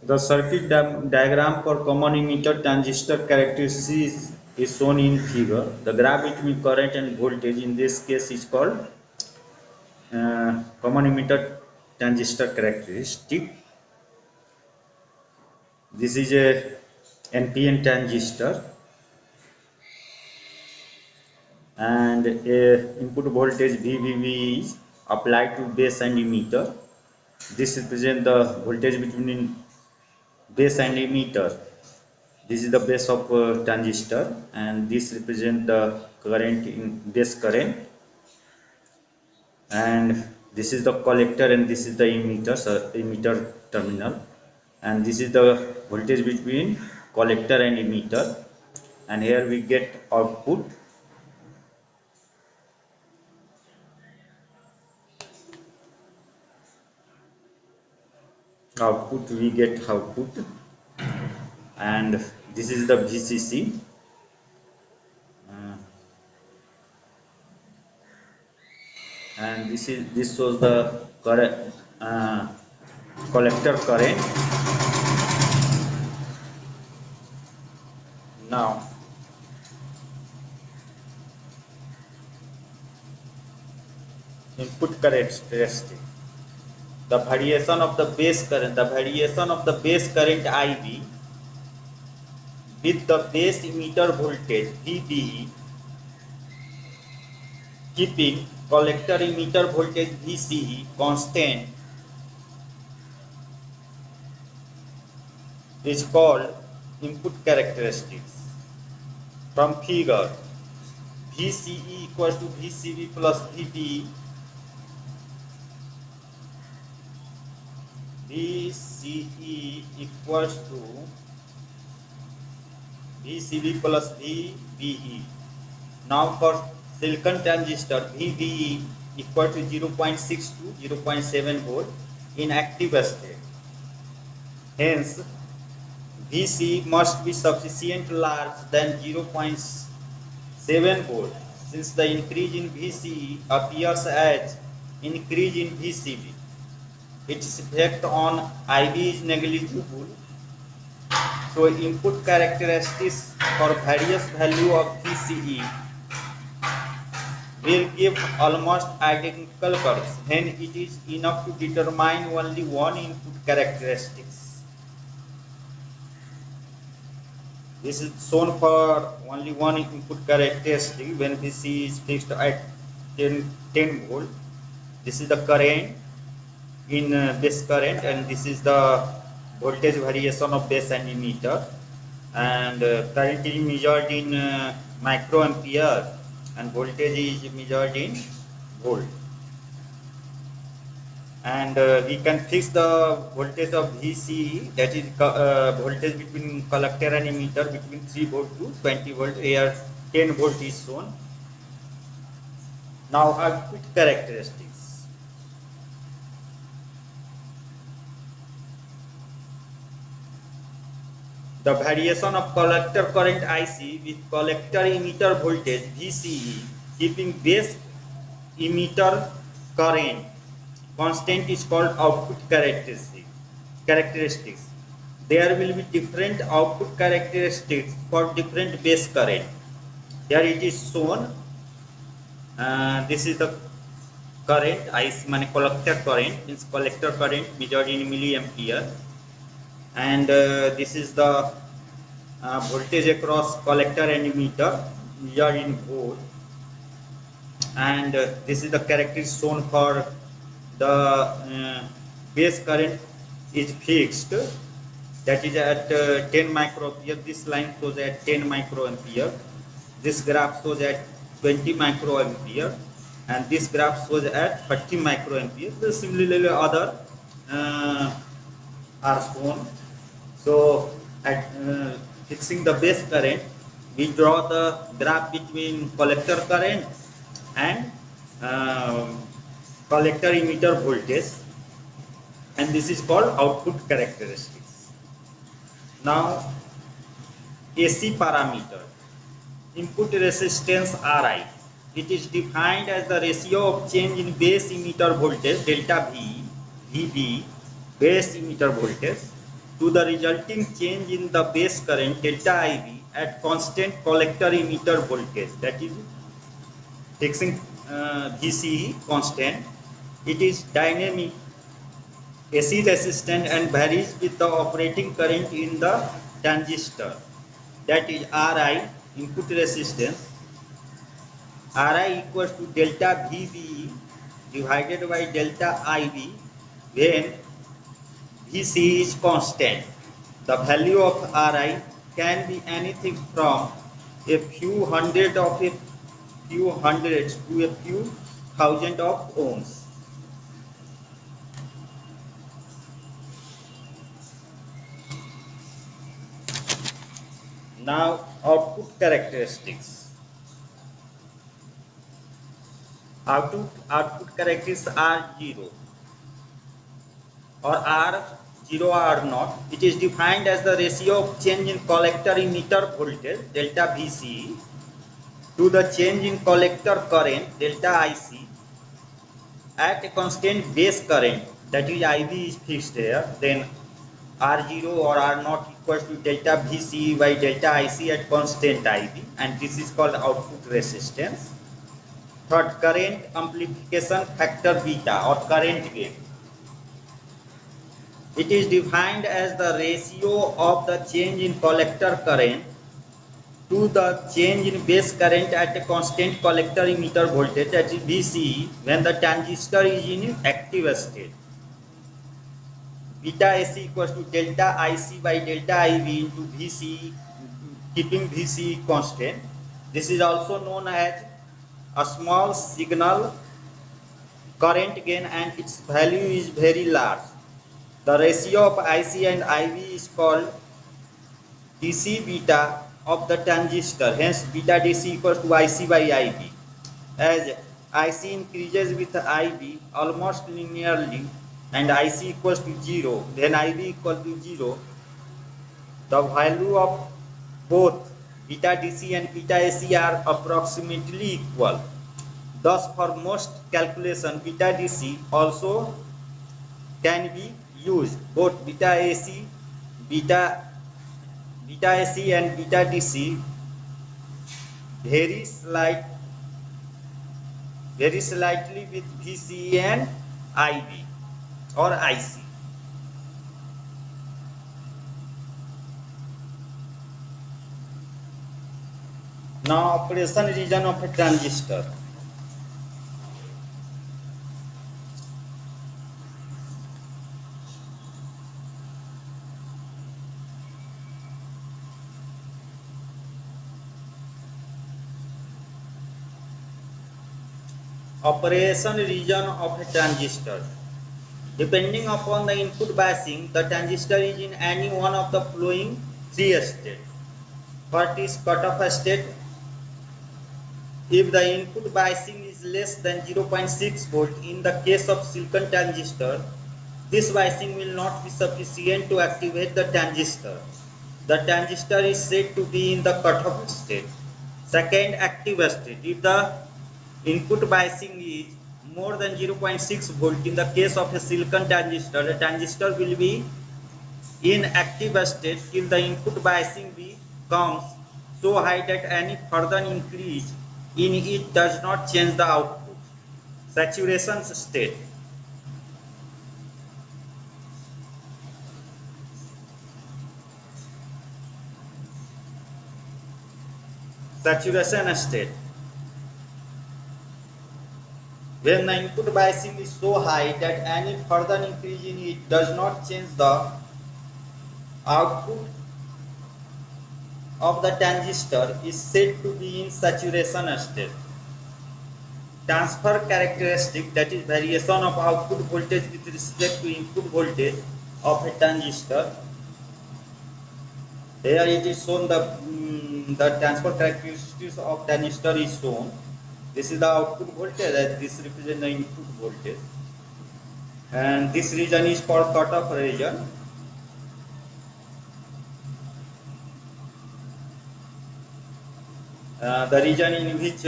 The circuit diagram for common emitter transistor characteristics is shown in figure. The graph between current and voltage in this case is called common emitter transistor characteristic. This is a NPN transistor and a input voltage VVV is applied to base and emitter. This represents the voltage between base and emitter. This is the base of transistor and this represents the current in base current, and this is the collector and this is the emitter terminal, and this is the voltage between collector and emitter, and here we get output we get output, and this is the VCC. And this shows the current collector current. Now input characteristic, the variation of the base current, IB with the base emitter voltage VBE, keeping collector emitter voltage VCE constant, is called input characteristics. From figure, VCE equals to VCB plus VBE. VCE equals to VCB plus VBE. Now for silicon transistor, VBE equal to 0.6 to 0.7 volt in active state. Hence, VC must be sufficient large than 0.7 volt, since the increase in VCE appears as increase in VCB. Its effect on IB is negligible. So input characteristics for various value of VCE will give almost identical curves, when it is enough to determine only one input characteristics. This is shown for only one input characteristic when VC is fixed at 10 volt. This is the current in base current, and this is the voltage variation of base and emitter, and current is measured in microampere and voltage is measured in volt, and we can fix the voltage of VCE, that is voltage between collector and emitter, between 3 volt to 20 volt. Here 10 volt is shown. Now output characteristics. The variation of collector current IC with collector emitter voltage VCE, keeping base emitter current constant, is called output characteristics. There will be different output characteristics for different base current. Here it is shown. This is the current IC, means collector current, means collector current measured in milliampere, and this is the voltage across collector and emitter measured in volt, and this is the characteristic shown for the base current is fixed, that is at 10 microampere. This line shows at 10 microampere, this graph shows at 20 microampere, and this graph shows at 30 microampere. So similarly other are shown. So at fixing the base current, we draw the graph between collector current and collector emitter voltage, and this is called output characteristics. Now AC parameter, input resistance Ri. It is defined as the ratio of change in base emitter voltage delta V, VB, base emitter voltage, to the resulting change in the base current delta IB at constant collector emitter voltage, that is fixing VCE constant. It is dynamic, AC resistant and varies with the operating current in the transistor, that is Ri input resistance. Ri equals to delta VBE divided by delta IB when VC is constant. The value of Ri can be anything from a few hundred of a few hundreds to a few thousand of ohms. Now output characteristics. Output characteristics are 0 or R 0 or R naught. It is defined as the ratio of change in collector emitter voltage delta VCE to the change in collector current delta IC at a constant base current, that is IB is fixed here, then R0 or R naught equals to delta VCE by delta IC at constant IB, and this is called output resistance. Third, current amplification factor beta or current gain. It is defined as the ratio of the change in collector current to the change in base current at a constant collector emitter voltage, that is VCE, when the transistor is in active state. Beta AC equals to delta IC by delta IB into VCE, keeping VCE constant. This is also known as a small signal current gain, and its value is very large. The ratio of IC and IB is called DC beta of the transistor. Hence, beta DC equals to IC by IB. As IC increases with IB almost linearly and IC equals to 0, then IB equal to 0, the value of both beta DC and beta AC are approximately equal. Thus, for most calculation, beta DC also can be used. Both beta AC, beta AC and beta DC vary slightly with VCE and IB or IC. Now, operation region of a transistor. Operation region of a transistor. Depending upon the input biasing, the transistor is in any one of the following three states. First is cutoff state. If the input biasing is less than 0.6 volt in the case of silicon transistor, this biasing will not be sufficient to activate the transistor. The transistor is said to be in the cutoff state. Second, active state. If the input biasing is more than 0.6 volt in the case of a silicon transistor, the transistor will be in active state till the input biasing becomes so high that any further increase in it does not change the output. Saturation state. Saturation state. When the input biasing is so high that any further increase in it does not change the output of the transistor is said to be in saturation state. Transfer characteristic, that is variation of output voltage with respect to input voltage of a transistor. Here it is shown the transfer characteristics of transistor is shown. This is the output voltage and this represents the input voltage. And this region is called cutoff region. The region in which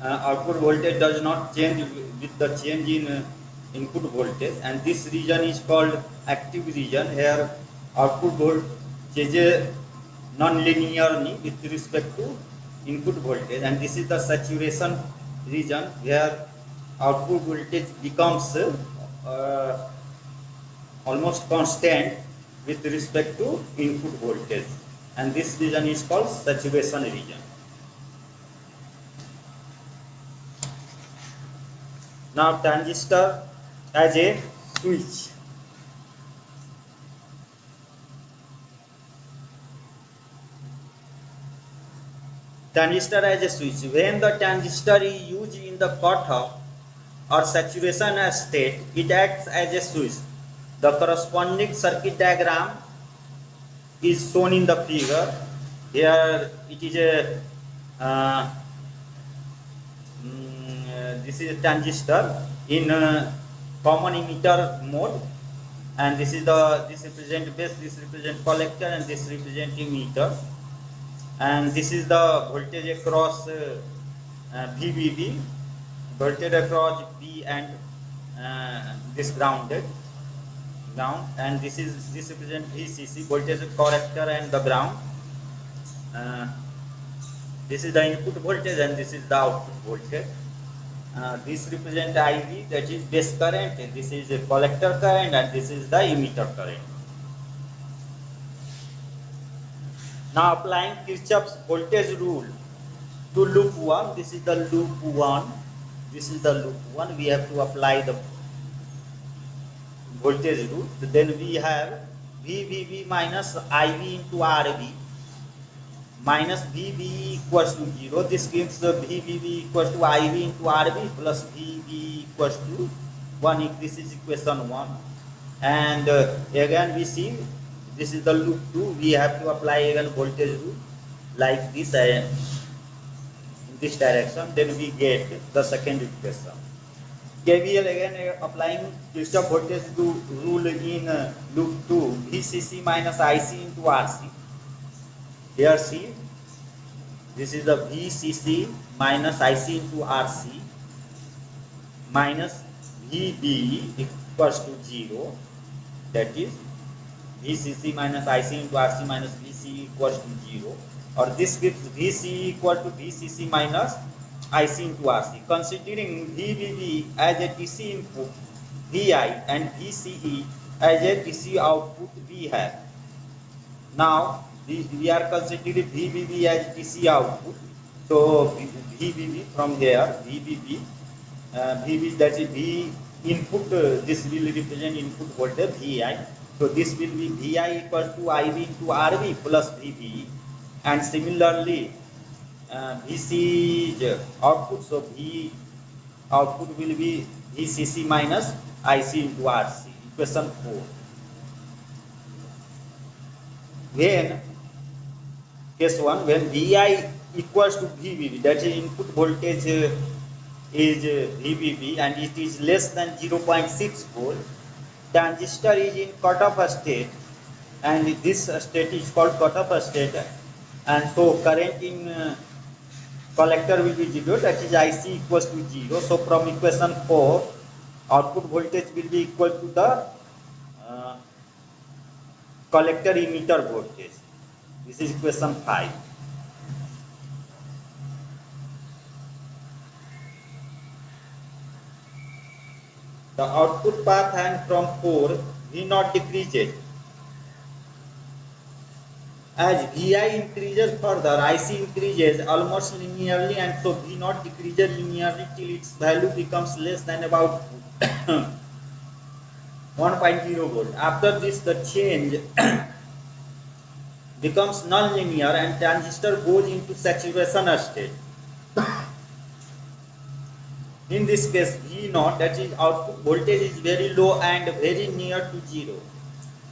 output voltage does not change with the change in input voltage, and this region is called active region. Here output voltage non-linearly with respect to input voltage, and this is the saturation region where output voltage becomes almost constant with respect to input voltage, and this region is called saturation region. Now transistor as a switch. Transistor as a switch. When the transistor is used in the cutoff or saturation state, it acts as a switch. The corresponding circuit diagram is shown in the figure. Here it is a this is a transistor in common emitter mode, and this represent base, this represent collector, and this represent emitter, and this is the voltage across VBB, voltage across B, and this ground, and this represent VCC, voltage corrector, and the ground. This is the input voltage and this is the output voltage. This represent IV, that is base current, this is a collector current, and this is the emitter current. Now applying Kirchhoff's voltage rule to loop 1, this is the loop 1, this is the loop 1, we have to apply the voltage rule. Then we have VVB minus IV into RV minus VB equals to 0. This gives the VVB equals to IV into RV plus VB equals to 1. This is equation 1. And again we see this is the loop 2. We have to apply again voltage rule like this in this direction. Then we get the second equation. KVL again applying Kirchhoff voltage rule in loop 2. VCC minus IC into RC. Here see, this is the VCC minus IC into RC minus VB equals to 0. That is VCC minus IC into RC minus VC equals to 0. Or this gives VC equal to VCC minus IC into RC. Considering VBB as a DC input, VI, and VCE as a DC output, we have. Now we are considering VBB as DC output. So VBB from here, VBB, VB, that is V input, this will represent input voltage VI. So this will be VI equal to IV into RV plus VB, and similarly VC is output, so V output will be VCC minus IC into RC, equation 4. When case 1, when VI equals to VBB, that is input voltage is VBB and it is less than 0.6 volt, transistor is in cutoff state, and this state is called cutoff state, and so current in collector will be 0, that is IC equals to 0. So from equation 4, output voltage will be equal to the collector emitter voltage. This is equation 5. The output path and from 4 V0 decreases. As VI increases further, IC increases almost linearly, and so V0 decreases linearly till its value becomes less than about 1.0 volt. After this, the change becomes non-linear and transistor goes into saturation state. In this case, V0, that is output voltage, is very low and very near to 0.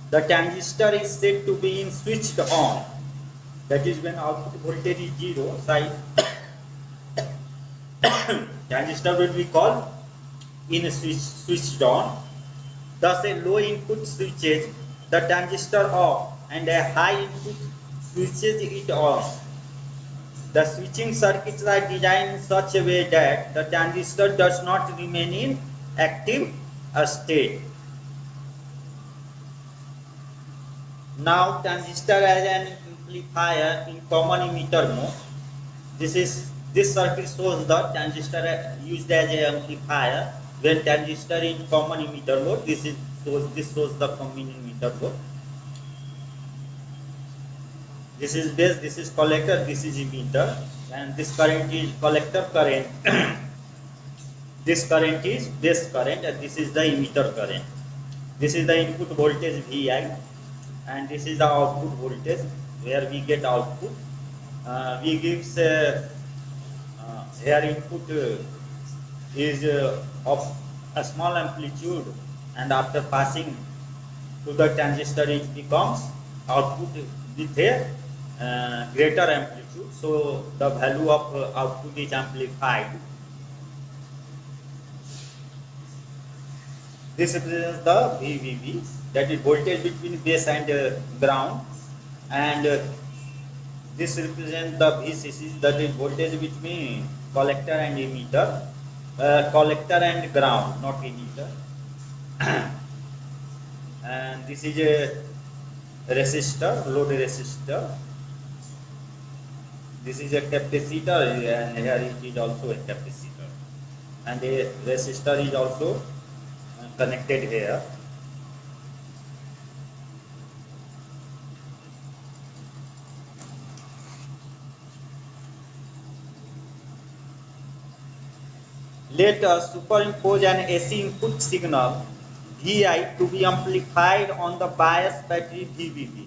The transistor is said to be in switched on. That is when output voltage is 0, side transistor will be called in switched on. Thus a low input switches the transistor off and a high input switches it on. The switching circuits are designed in such a way that the transistor does not remain in active state. Now transistor as an amplifier in common emitter mode. This circuit shows the transistor used as an amplifier when transistor in common emitter mode. This shows the common emitter mode. This is base, this is collector, this is emitter, and this current is collector current. This current is base current, and this is the emitter current. This is the input voltage Vi, and this is the output voltage where we get output. We gives here input is of a small amplitude, and after passing to the transistor it becomes output with a greater amplitude, so the value of output is amplified. This represents the VVB, that is voltage between base and ground, and this represents the VCC, that is voltage between collector and emitter, collector and ground, not emitter. And this is a resistor, load resistor. This is a capacitor, and here it is also a capacitor, and a resistor is also connected here. Let us superimpose an AC input signal Vi to be amplified on the bias battery VBB.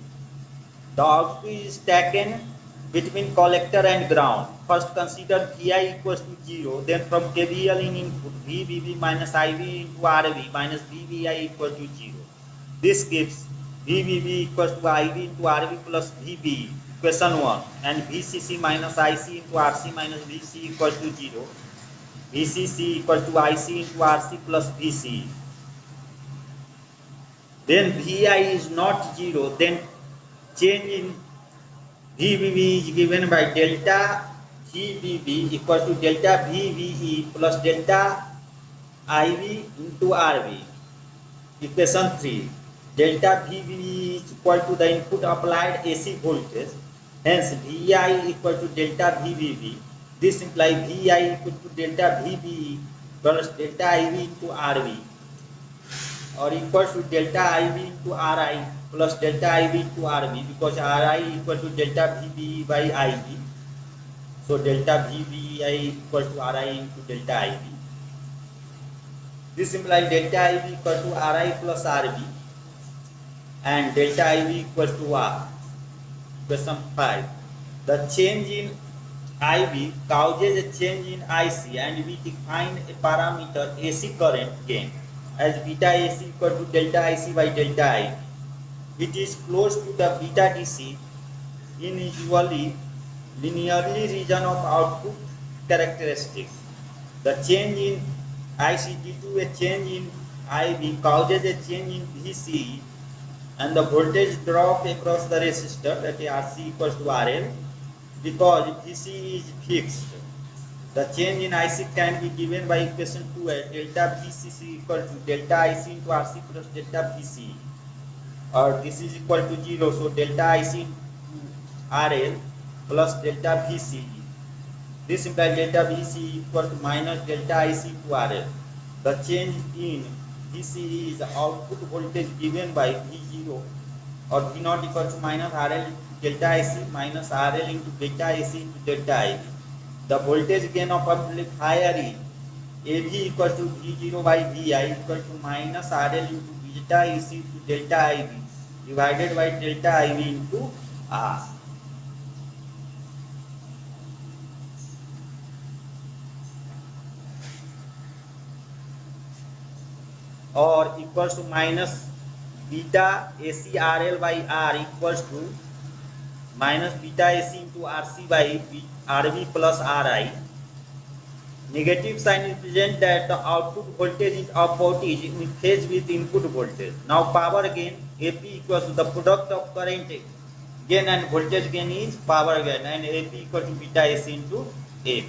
The output is taken between collector and ground. First consider Vi equals to 0, then from KVL in input VBB minus IV into RV minus VBI equals to 0. This gives VBB equals to IV into RV plus VB, equation 1, and VCC minus IC into RC minus VC equals to 0. VCC equal to IC into RC plus VC. Then Vi is not 0, then change in VBB is given by delta VBB equal to delta VBE plus delta IV into RV. Equation 3. Delta VBE is equal to the input applied AC voltage. Hence Vi equal to delta VBB. This implies Vi equal to delta VBE plus delta IV into RV, or equals to delta IV into Ri plus delta IV into RV, because Ri equal to delta VBE by IV. So delta VBI equal to Ri into delta IV. This implies delta IV equal to Ri plus RV, and delta IV equal to R. Question 5. The change in IV causes a change in IC, and we define a parameter AC current gain as beta AC equal to delta IC by delta IV. It is close to the beta DC in usually linearly region of output characteristics. The change in IC due to a change in IV causes a change in VCE, and the voltage drop across the resistor, that is RC equals to RL, because VCE is fixed. The change in IC can be given by equation 2 as delta VCC equal to delta IC into RC plus delta VCE, or this is equal to 0, so delta IC into RL plus delta VCE. This implies delta VCE equal to minus delta IC into RL. The change in VCE is the output voltage given by V0 or V0 equal to minus RL delta IC minus RL into delta AC into delta IV. The voltage gain of amplifier is AV equal to V0 by Vi equal to minus RL into delta AC into delta IV divided by delta IV into R, or equals to minus beta AC RL by R equals to minus beta AC into RC by RV plus RI. Negative sign represents that the output voltage is of voltage in phase with input voltage. Now power gain AP equals to the product of current gain and voltage gain is power gain, and AP equal to beta AC into AP.